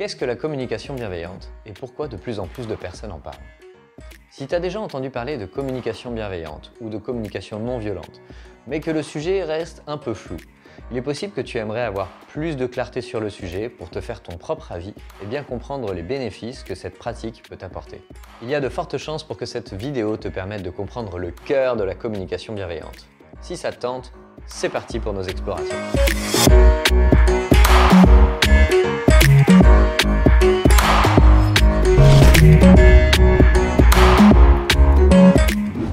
Qu'est-ce que la communication bienveillante et pourquoi de plus en plus de personnes en parlent? Si tu as déjà entendu parler de communication bienveillante ou de communication non violente, mais que le sujet reste un peu flou, il est possible que tu aimerais avoir plus de clarté sur le sujet pour te faire ton propre avis et bien comprendre les bénéfices que cette pratique peut t'apporter. Il y a de fortes chances pour que cette vidéo te permette de comprendre le cœur de la communication bienveillante. Si ça te tente, c'est parti pour nos explorations.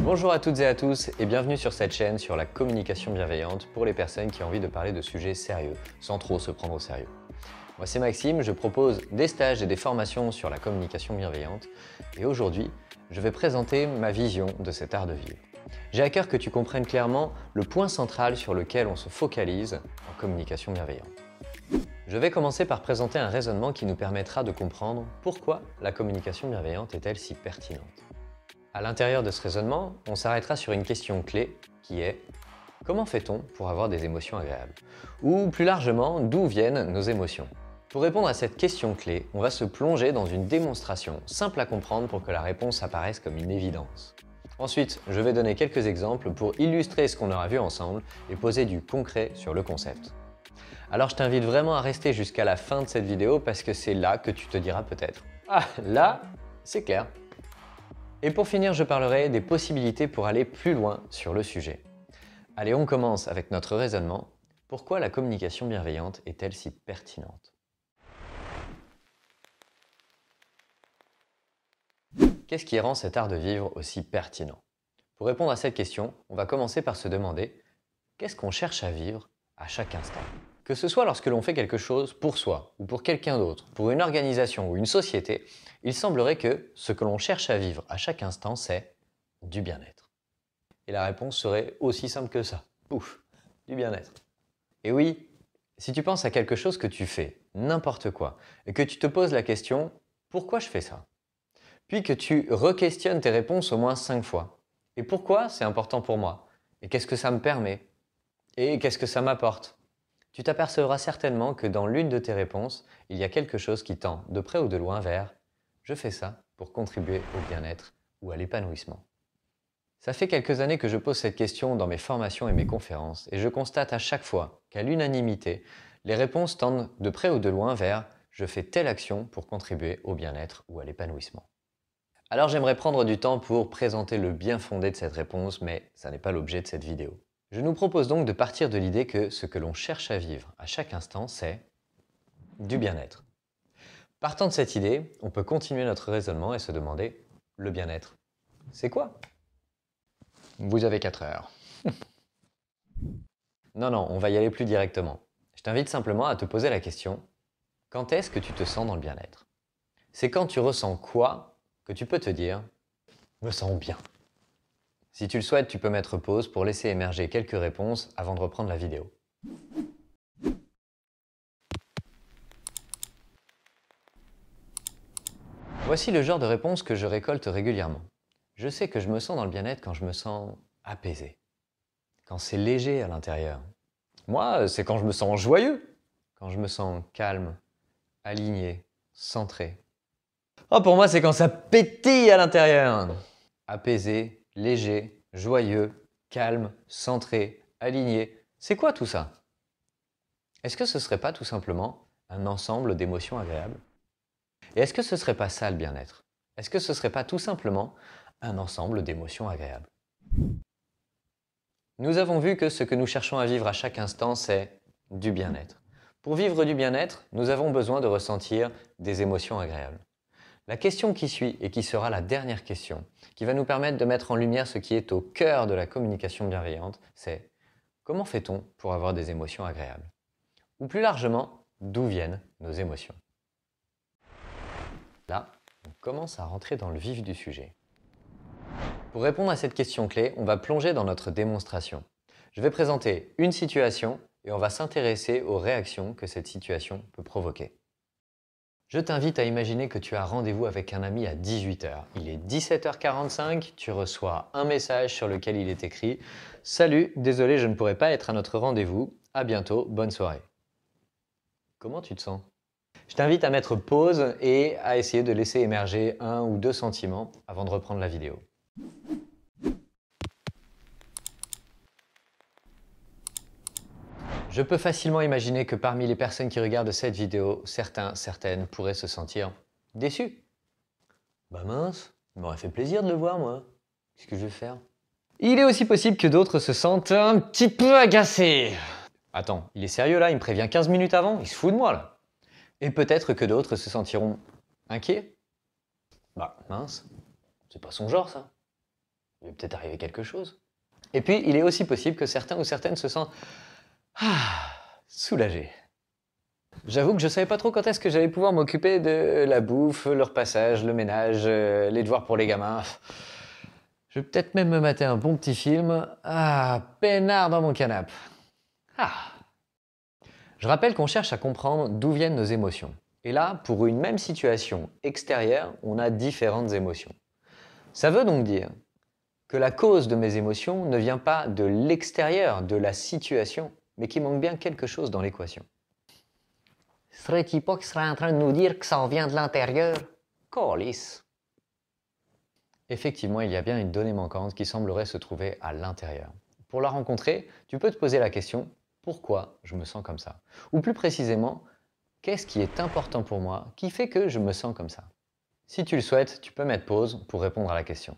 Bonjour à toutes et à tous et bienvenue sur cette chaîne sur la communication bienveillante pour les personnes qui ont envie de parler de sujets sérieux, sans trop se prendre au sérieux. Moi c'est Maxime, je propose des stages et des formations sur la communication bienveillante et aujourd'hui, je vais présenter ma vision de cet art de vivre. J'ai à cœur que tu comprennes clairement le point central sur lequel on se focalise en communication bienveillante. Je vais commencer par présenter un raisonnement qui nous permettra de comprendre pourquoi la communication bienveillante est-elle si pertinente. À l'intérieur de ce raisonnement, on s'arrêtera sur une question clé qui est « Comment fait-on pour avoir des émotions agréables ?» Ou plus largement, d'où viennent nos émotions? Pour répondre à cette question clé, on va se plonger dans une démonstration simple à comprendre pour que la réponse apparaisse comme une évidence. Ensuite, je vais donner quelques exemples pour illustrer ce qu'on aura vu ensemble et poser du concret sur le concept. Alors je t'invite vraiment à rester jusqu'à la fin de cette vidéo parce que c'est là que tu te diras peut-être « Ah, là, c'est clair !» Et pour finir, je parlerai des possibilités pour aller plus loin sur le sujet. Allez, on commence avec notre raisonnement. Pourquoi la communication bienveillante est-elle si pertinente? Qu'est-ce qui rend cet art de vivre aussi pertinent? Pour répondre à cette question, on va commencer par se demander qu'est-ce qu'on cherche à vivre à chaque instant? Que ce soit lorsque l'on fait quelque chose pour soi ou pour quelqu'un d'autre, pour une organisation ou une société, il semblerait que ce que l'on cherche à vivre à chaque instant, c'est du bien-être. Et la réponse serait aussi simple que ça. Pouf, du bien-être. Et oui, si tu penses à quelque chose que tu fais, n'importe quoi, et que tu te poses la question « Pourquoi je fais ça ?» Puis que tu re-questionnes tes réponses au moins 5 fois. Et pourquoi c'est important pour moi? Et qu'est-ce que ça me permet? Et qu'est-ce que ça m'apporte? Tu t'apercevras certainement que dans l'une de tes réponses, il y a quelque chose qui tend, de près ou de loin, vers « je fais ça pour contribuer au bien-être ou à l'épanouissement ». Ça fait quelques années que je pose cette question dans mes formations et mes conférences et je constate à chaque fois qu'à l'unanimité, les réponses tendent de près ou de loin vers « je fais telle action pour contribuer au bien-être ou à l'épanouissement ». Alors j'aimerais prendre du temps pour présenter le bien fondé de cette réponse, mais ça n'est pas l'objet de cette vidéo. Je nous propose donc de partir de l'idée que ce que l'on cherche à vivre à chaque instant, c'est du bien-être. Partant de cette idée, on peut continuer notre raisonnement et se demander « le bien-être, c'est quoi ?» Vous avez 4 heures. Non, on va y aller plus directement. Je t'invite simplement à te poser la question « quand est-ce que tu te sens dans le bien-être » C'est quand tu ressens quoi que tu peux te dire « me sens bien ». Si tu le souhaites, tu peux mettre pause pour laisser émerger quelques réponses avant de reprendre la vidéo. Voici le genre de réponses que je récolte régulièrement. Je sais que je me sens dans le bien-être quand je me sens apaisé, quand c'est léger à l'intérieur. Moi, c'est quand je me sens joyeux, quand je me sens calme, aligné, centré. Oh, pour moi, c'est quand ça pétille à l'intérieur. Apaisé, léger, joyeux, calme, centré, aligné. C'est quoi tout ça? Est-ce que ce ne serait pas tout simplement un ensemble d'émotions agréables? Et est-ce que ce ne serait pas ça le bien-être? Est-ce que ce ne serait pas tout simplement un ensemble d'émotions agréables? Nous avons vu que ce que nous cherchons à vivre à chaque instant, c'est du bien-être. Pour vivre du bien-être, nous avons besoin de ressentir des émotions agréables. La question qui suit et qui sera la dernière question, qui va nous permettre de mettre en lumière ce qui est au cœur de la communication bienveillante, c'est comment fait-on pour avoir des émotions agréables? Ou plus largement, d'où viennent nos émotions? Là, on commence à rentrer dans le vif du sujet. Pour répondre à cette question clé, on va plonger dans notre démonstration. Je vais présenter une situation et on va s'intéresser aux réactions que cette situation peut provoquer. Je t'invite à imaginer que tu as rendez-vous avec un ami à 18 h. Il est 17 h 45, tu reçois un message sur lequel il est écrit « Salut, désolé, je ne pourrai pas être à notre rendez-vous. À bientôt, bonne soirée. » Comment tu te sens? Je t'invite à mettre pause et à essayer de laisser émerger un ou deux sentiments avant de reprendre la vidéo. Je peux facilement imaginer que parmi les personnes qui regardent cette vidéo, certaines pourraient se sentir déçus. Bah mince, il m'aurait fait plaisir de le voir moi. Qu'est-ce que je vais faire? Il est aussi possible que d'autres se sentent un petit peu agacés. Attends, il est sérieux là? Il me prévient 15 minutes avant? Il se fout de moi là. Et peut-être que d'autres se sentiront inquiets. Bah mince, c'est pas son genre ça. Il va peut-être arriver quelque chose. Et puis, il est aussi possible que certains ou certaines se sentent soulagés. J'avoue que je savais pas trop quand est-ce que j'allais pouvoir m'occuper de la bouffe, le repassage, le ménage, les devoirs pour les gamins. Je vais peut-être même me mater un bon petit film. Peinard dans mon canapé. Je rappelle qu'on cherche à comprendre d'où viennent nos émotions. Et là, pour une même situation extérieure, on a différentes émotions. Ça veut donc dire que la cause de mes émotions ne vient pas de l'extérieur, de la situation, mais qu'il manque bien quelque chose dans l'équation. Serait-il pas qu'il serait en train de nous dire que ça vient de l'intérieur? Câlisse. Effectivement, il y a bien une donnée manquante qui semblerait se trouver à l'intérieur. Pour la rencontrer, tu peux te poser la question « Pourquoi je me sens comme ça ?» Ou plus précisément, qu'est-ce qui est important pour moi qui fait que je me sens comme ça? Si tu le souhaites, tu peux mettre pause pour répondre à la question.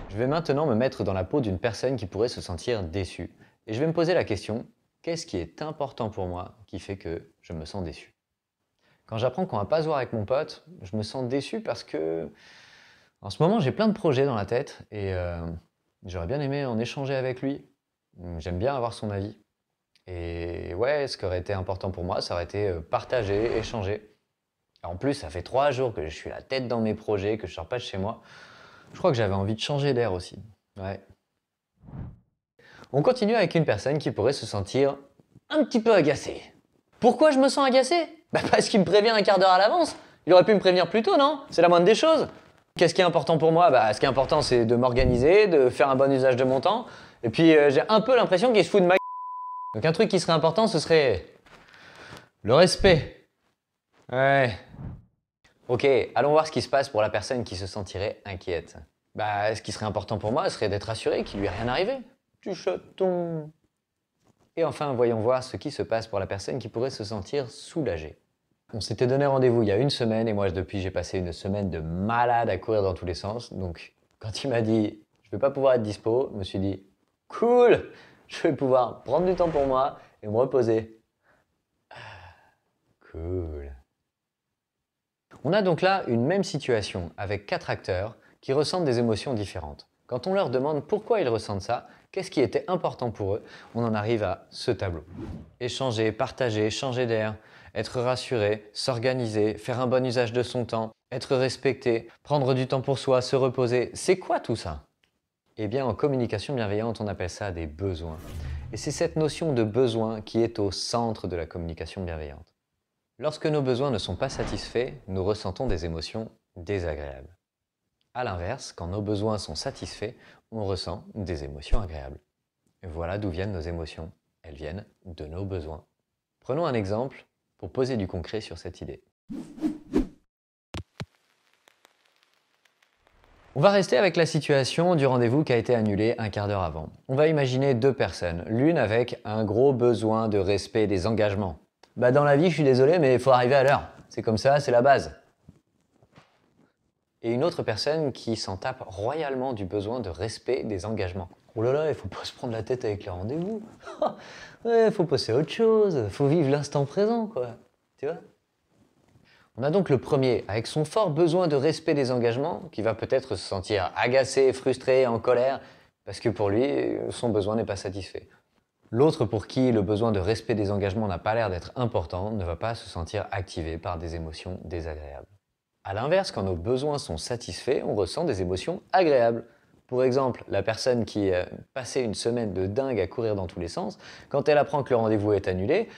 Je vais maintenant me mettre dans la peau d'une personne qui pourrait se sentir déçue. Et je vais me poser la question, qu'est-ce qui est important pour moi qui fait que je me sens déçu? Quand j'apprends qu'on va pas se voir avec mon pote, je me sens déçu parce que en ce moment j'ai plein de projets dans la tête et j'aurais bien aimé en échanger avec lui. J'aime bien avoir son avis. Et ouais, ce qui aurait été important pour moi, ça aurait été partager, échanger. En plus, ça fait 3 jours que je suis la tête dans mes projets, que je sors pas de chez moi. Je crois que j'avais envie de changer d'air aussi. Ouais. On continue avec une personne qui pourrait se sentir un petit peu agacée. Pourquoi je me sens agacé? Parce qu'il me prévient un quart d'heure à l'avance. Il aurait pu me prévenir plus tôt, non? C'est la moindre des choses. Qu'est-ce qui est important pour moi? Ce qui est important, c'est de m'organiser, de faire un bon usage de mon temps. Et puis, j'ai un peu l'impression qu'il se fout de ma gueule. Donc un truc qui serait important, ce serait le respect. Ouais. Ok, allons voir ce qui se passe pour la personne qui se sentirait inquiète. Ce qui serait important pour moi, serait d'être assuré qu'il lui est rien arrivé. Du chaton. Et enfin, voyons voir ce qui se passe pour la personne qui pourrait se sentir soulagée. On s'était donné rendez-vous il y a une semaine et moi, depuis, j'ai passé une semaine de malade à courir dans tous les sens. Donc, quand il m'a dit « je vais pas pouvoir être dispo », je me suis dit « cool, je vais pouvoir prendre du temps pour moi et me reposer. » Cool. On a donc là une même situation avec 4 acteurs qui ressentent des émotions différentes. Quand on leur demande pourquoi ils ressentent ça, qu'est-ce qui était important pour eux, on en arrive à ce tableau. Échanger, partager, changer d'air, être rassuré, s'organiser, faire un bon usage de son temps, être respecté, prendre du temps pour soi, se reposer. C'est quoi tout ça? Eh bien, en communication bienveillante, on appelle ça des besoins. Et c'est cette notion de besoin qui est au centre de la communication bienveillante. Lorsque nos besoins ne sont pas satisfaits, nous ressentons des émotions désagréables. A l'inverse, quand nos besoins sont satisfaits, on ressent des émotions agréables. Et voilà d'où viennent nos émotions. Elles viennent de nos besoins. Prenons un exemple pour poser du concret sur cette idée. On va rester avec la situation du rendez-vous qui a été annulé un quart d'heure avant. On va imaginer 2 personnes, l'une avec un gros besoin de respect des engagements. Dans la vie, je suis désolé, mais il faut arriver à l'heure. C'est comme ça, c'est la base. Et une autre personne qui s'en tape royalement du besoin de respect des engagements. Oh là là, il faut pas se prendre la tête avec les rendez-vous. Ouais, faut passer à autre chose, faut vivre l'instant présent, quoi. Tu vois? On a donc le premier, avec son fort besoin de respect des engagements, qui va peut-être se sentir agacé, frustré, en colère, parce que pour lui, son besoin n'est pas satisfait. L'autre pour qui le besoin de respect des engagements n'a pas l'air d'être important, ne va pas se sentir activé par des émotions désagréables. A l'inverse, quand nos besoins sont satisfaits, on ressent des émotions agréables. Pour exemple, la personne qui passait une semaine de dingue à courir dans tous les sens, quand elle apprend que le rendez-vous est annulé,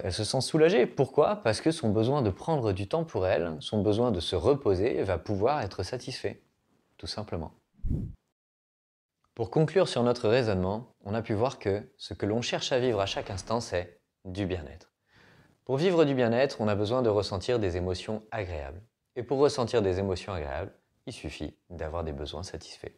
elle se sent soulagée. Pourquoi? Parce que son besoin de prendre du temps pour elle, son besoin de se reposer, va pouvoir être satisfait. Tout simplement. Pour conclure sur notre raisonnement, on a pu voir que ce que l'on cherche à vivre à chaque instant, c'est du bien-être. Pour vivre du bien-être, on a besoin de ressentir des émotions agréables. Et pour ressentir des émotions agréables, il suffit d'avoir des besoins satisfaits.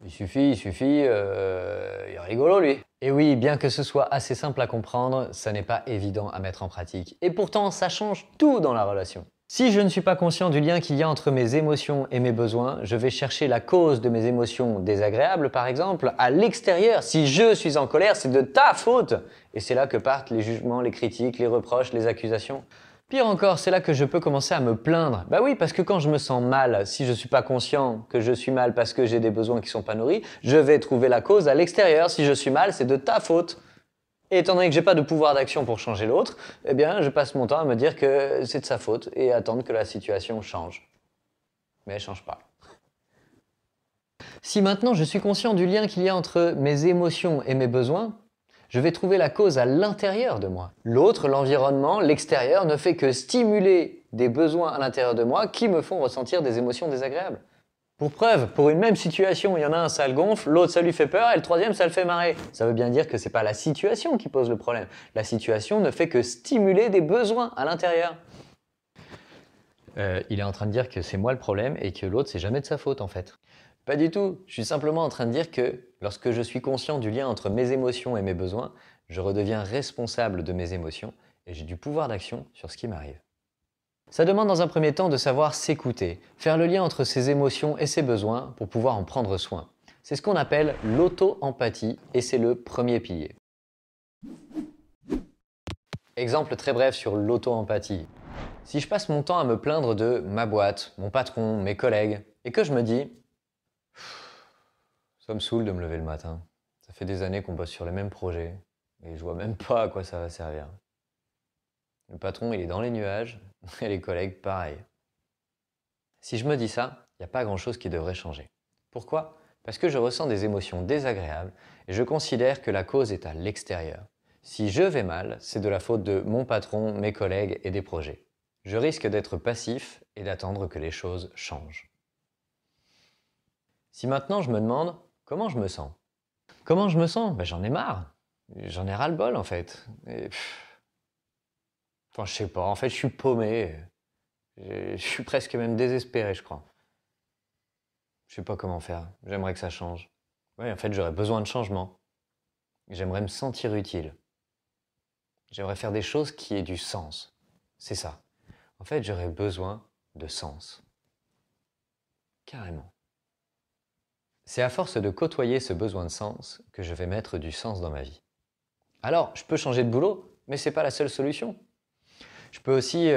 Il suffit, il est rigolo lui. Et oui, bien que ce soit assez simple à comprendre, ça n'est pas évident à mettre en pratique. Et pourtant, ça change tout dans la relation. Si je ne suis pas conscient du lien qu'il y a entre mes émotions et mes besoins, je vais chercher la cause de mes émotions désagréables, par exemple, à l'extérieur. Si je suis en colère, c'est de ta faute. Et c'est là que partent les jugements, les critiques, les reproches, les accusations. Pire encore, c'est là que je peux commencer à me plaindre. Bah oui, parce que quand je me sens mal, si je ne suis pas conscient que je suis mal parce que j'ai des besoins qui ne sont pas nourris, je vais trouver la cause à l'extérieur. Si je suis mal, c'est de ta faute. Et étant donné que j'ai pas de pouvoir d'action pour changer l'autre, eh bien, je passe mon temps à me dire que c'est de sa faute et attendre que la situation change. Mais elle change pas. Si maintenant je suis conscient du lien qu'il y a entre mes émotions et mes besoins, je vais trouver la cause à l'intérieur de moi. L'autre, l'environnement, l'extérieur, ne fait que stimuler des besoins à l'intérieur de moi qui me font ressentir des émotions désagréables. Pour preuve, pour une même situation, il y en a un, ça le gonfle, l'autre, ça lui fait peur, et le troisième, ça le fait marrer. Ça veut bien dire que c'est pas la situation qui pose le problème. La situation ne fait que stimuler des besoins à l'intérieur. Il est en train de dire que c'est moi le problème et que l'autre, c'est jamais de sa faute en fait. Pas du tout. Je suis simplement en train de dire que lorsque je suis conscient du lien entre mes émotions et mes besoins, je redeviens responsable de mes émotions et j'ai du pouvoir d'action sur ce qui m'arrive. Ça demande dans un premier temps de savoir s'écouter, faire le lien entre ses émotions et ses besoins pour pouvoir en prendre soin. C'est ce qu'on appelle l'auto-empathie et c'est le premier pilier. Exemple très bref sur l'auto-empathie. Si je passe mon temps à me plaindre de ma boîte, mon patron, mes collègues, et que je me dis « ça me saoule de me lever le matin, ça fait des années qu'on bosse sur les mêmes projets, et je vois même pas à quoi ça va servir. » Le patron, il est dans les nuages, et les collègues, pareil. Si je me dis ça, il n'y a pas grand-chose qui devrait changer. Pourquoi ? Parce que je ressens des émotions désagréables et je considère que la cause est à l'extérieur. Si je vais mal, c'est de la faute de mon patron, mes collègues et des projets. Je risque d'être passif et d'attendre que les choses changent. Si maintenant je me demande comment je me sens. Comment je me sens ? J'en ai marre. J'en ai ras-le-bol en fait. Enfin, je sais pas, en fait, je suis paumé. Je suis presque même désespéré, je crois. Je sais pas comment faire. J'aimerais que ça change. Oui, en fait, j'aurais besoin de changement. J'aimerais me sentir utile. J'aimerais faire des choses qui aient du sens. C'est ça. En fait, j'aurais besoin de sens. Carrément. C'est à force de côtoyer ce besoin de sens que je vais mettre du sens dans ma vie. Alors, je peux changer de boulot, mais c'est pas la seule solution. Je peux aussi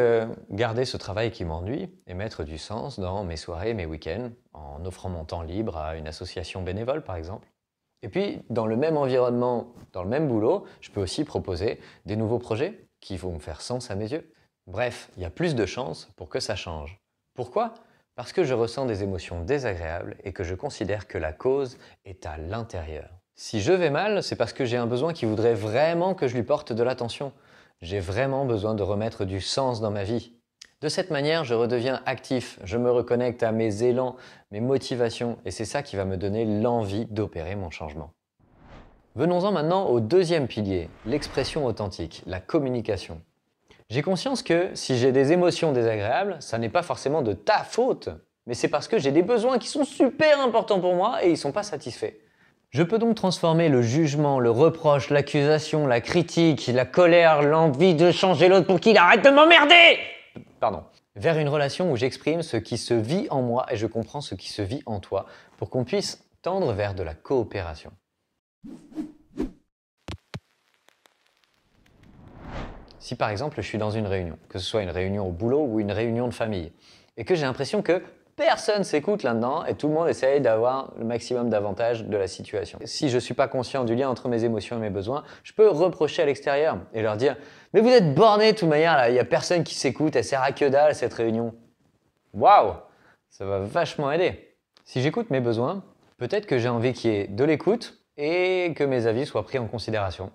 garder ce travail qui m'ennuie et mettre du sens dans mes soirées, mes week-ends, en offrant mon temps libre à une association bénévole par exemple. Et puis, dans le même environnement, dans le même boulot, je peux aussi proposer des nouveaux projets qui vont me faire sens à mes yeux. Bref, il y a plus de chances pour que ça change. Pourquoi ? Parce que je ressens des émotions désagréables et que je considère que la cause est à l'intérieur. Si je vais mal, c'est parce que j'ai un besoin qui voudrait vraiment que je lui porte de l'attention. J'ai vraiment besoin de remettre du sens dans ma vie. De cette manière, je redeviens actif, je me reconnecte à mes élans, mes motivations, et c'est ça qui va me donner l'envie d'opérer mon changement. Venons-en maintenant au deuxième pilier, l'expression authentique, la communication. J'ai conscience que si j'ai des émotions désagréables, ça n'est pas forcément de ta faute, mais c'est parce que j'ai des besoins qui sont super importants pour moi et ils ne sont pas satisfaits. Je peux donc transformer le jugement, le reproche, l'accusation, la critique, la colère, l'envie de changer l'autre pour qu'il arrête de m'emmerder vers une relation où j'exprime ce qui se vit en moi et je comprends ce qui se vit en toi pour qu'on puisse tendre vers de la coopération. Si par exemple je suis dans une réunion, que ce soit une réunion au boulot ou une réunion de famille, et que j'ai l'impression que personne s'écoute là-dedans et tout le monde essaye d'avoir le maximum d'avantages de la situation. Si je ne suis pas conscient du lien entre mes émotions et mes besoins, je peux reprocher à l'extérieur et leur dire « Mais vous êtes bornés de toute manière, là, il n'y a personne qui s'écoute, elle sert à que dalle cette réunion. » Waouh, ça va vachement aider. Si j'écoute mes besoins, peut-être que j'ai envie qu'il y ait de l'écoute et que mes avis soient pris en considération.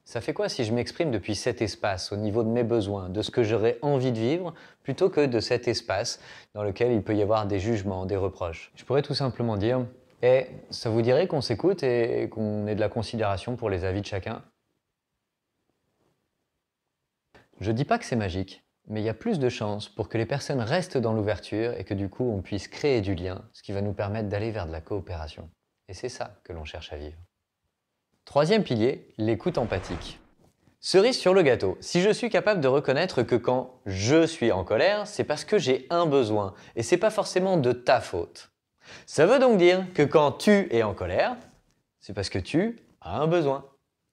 Ça fait quoi si je m'exprime depuis cet espace, au niveau de mes besoins, de ce que j'aurais envie de vivre, plutôt que de cet espace dans lequel il peut y avoir des jugements, des reproches ? Je pourrais tout simplement dire Et ça vous dirait qu'on s'écoute et qu'on ait de la considération pour les avis de chacun? Je dis pas que c'est magique, mais il y a plus de chances pour que les personnes restent dans l'ouverture et que du coup on puisse créer du lien, ce qui va nous permettre d'aller vers de la coopération. Et c'est ça que l'on cherche à vivre. Troisième pilier, l'écoute empathique. Cerise sur le gâteau, si je suis capable de reconnaître que quand je suis en colère, c'est parce que j'ai un besoin et c'est pas forcément de ta faute. Ça veut donc dire que quand tu es en colère, c'est parce que tu as un besoin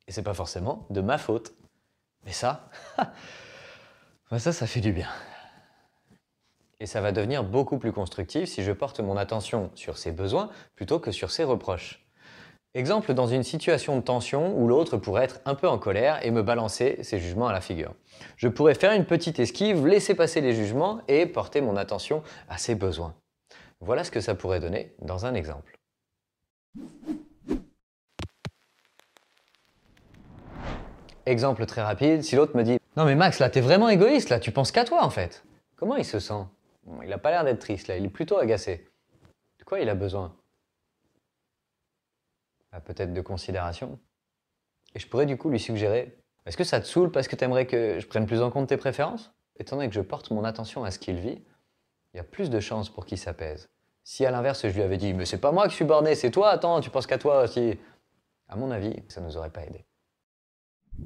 et c'est pas forcément de ma faute. Mais ça, ça fait du bien. Et ça va devenir beaucoup plus constructif si je porte mon attention sur ses besoins plutôt que sur ses reproches. Exemple dans une situation de tension où l'autre pourrait être un peu en colère et me balancer ses jugements à la figure. Je pourrais faire une petite esquive, laisser passer les jugements et porter mon attention à ses besoins. Voilà ce que ça pourrait donner dans un exemple. Exemple très rapide, si l'autre me dit « Non mais Max, là t'es vraiment égoïste, là tu penses qu'à toi en fait ». Comment il se sent? Il n'a pas l'air d'être triste là, il est plutôt agacé. De quoi il a besoin? Peut-être de considération. Et je pourrais du coup lui suggérer « Est-ce que ça te saoule parce que tu aimerais que je prenne plus en compte tes préférences ?» Étant donné que je porte mon attention à ce qu'il vit, il y a plus de chances pour qu'il s'apaise. Si à l'inverse je lui avais dit « Mais c'est pas moi qui suis borné, c'est toi, attends, tu penses qu'à toi aussi », à mon avis, ça ne nous aurait pas aidé.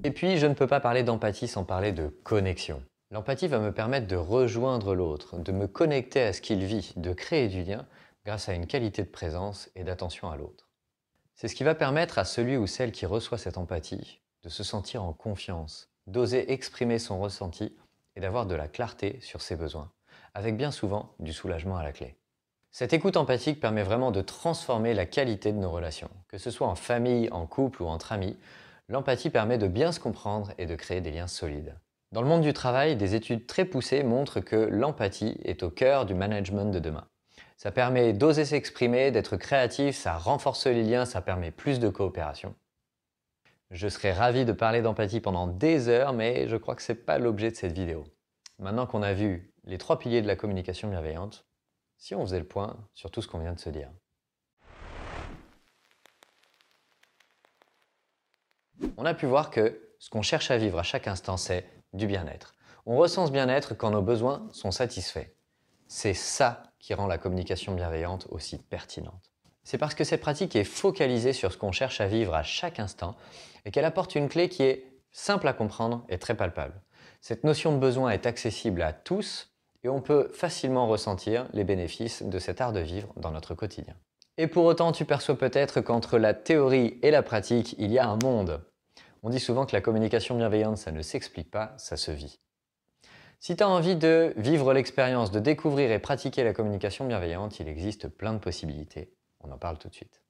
Et puis, je ne peux pas parler d'empathie sans parler de connexion. L'empathie va me permettre de rejoindre l'autre, de me connecter à ce qu'il vit, de créer du lien grâce à une qualité de présence et d'attention à l'autre. C'est ce qui va permettre à celui ou celle qui reçoit cette empathie de se sentir en confiance, d'oser exprimer son ressenti et d'avoir de la clarté sur ses besoins, avec bien souvent du soulagement à la clé. Cette écoute empathique permet vraiment de transformer la qualité de nos relations. Que ce soit en famille, en couple ou entre amis, l'empathie permet de bien se comprendre et de créer des liens solides. Dans le monde du travail, des études très poussées montrent que l'empathie est au cœur du management de demain. Ça permet d'oser s'exprimer, d'être créatif, ça renforce les liens, ça permet plus de coopération. Je serais ravi de parler d'empathie pendant des heures, mais je crois que ce n'est pas l'objet de cette vidéo. Maintenant qu'on a vu les 3 piliers de la communication bienveillante, si on faisait le point sur tout ce qu'on vient de se dire. On a pu voir que ce qu'on cherche à vivre à chaque instant, c'est du bien-être. On ressent ce bien-être quand nos besoins sont satisfaits. C'est ça qui rend la communication bienveillante aussi pertinente. C'est parce que cette pratique est focalisée sur ce qu'on cherche à vivre à chaque instant et qu'elle apporte une clé qui est simple à comprendre et très palpable. Cette notion de besoin est accessible à tous et on peut facilement ressentir les bénéfices de cet art de vivre dans notre quotidien. Et pour autant, tu perçois peut-être qu'entre la théorie et la pratique, il y a un monde. On dit souvent que la communication bienveillante, ça ne s'explique pas, ça se vit. Si tu as envie de vivre l'expérience, de découvrir et pratiquer la communication bienveillante, il existe plein de possibilités. On en parle tout de suite.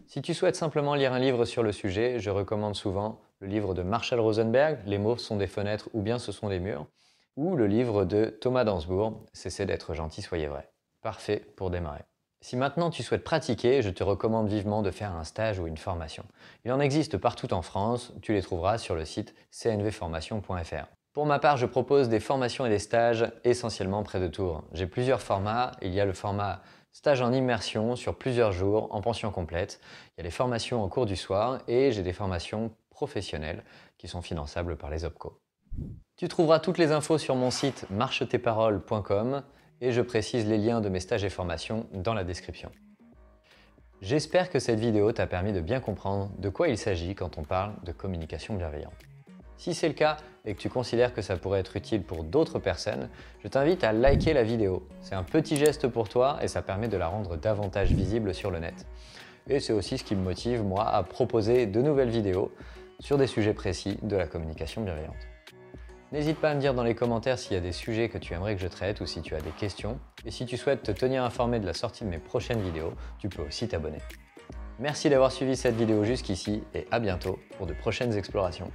Si tu souhaites simplement lire un livre sur le sujet, je recommande souvent le livre de Marshall Rosenberg, Les mots sont des fenêtres ou bien ce sont des murs, ou le livre de Thomas Dansbourg, Cessez d'être gentil, soyez vrai. Parfait pour démarrer. Si maintenant tu souhaites pratiquer, je te recommande vivement de faire un stage ou une formation. Il en existe partout en France, tu les trouveras sur le site cnvformation.fr. Pour ma part, je propose des formations et des stages essentiellement près de Tours. J'ai plusieurs formats, il y a le format stage en immersion sur plusieurs jours en pension complète, il y a les formations en cours du soir et j'ai des formations professionnelles qui sont finançables par les OPCO. Tu trouveras toutes les infos sur mon site marchetesparoles.com et je précise les liens de mes stages et formations dans la description. J'espère que cette vidéo t'a permis de bien comprendre de quoi il s'agit quand on parle de communication bienveillante. Si c'est le cas et que tu considères que ça pourrait être utile pour d'autres personnes, je t'invite à liker la vidéo. C'est un petit geste pour toi et ça permet de la rendre davantage visible sur le net. Et c'est aussi ce qui me motive, moi, à proposer de nouvelles vidéos sur des sujets précis de la communication bienveillante. N'hésite pas à me dire dans les commentaires s'il y a des sujets que tu aimerais que je traite ou si tu as des questions. Et si tu souhaites te tenir informé de la sortie de mes prochaines vidéos, tu peux aussi t'abonner. Merci d'avoir suivi cette vidéo jusqu'ici et à bientôt pour de prochaines explorations.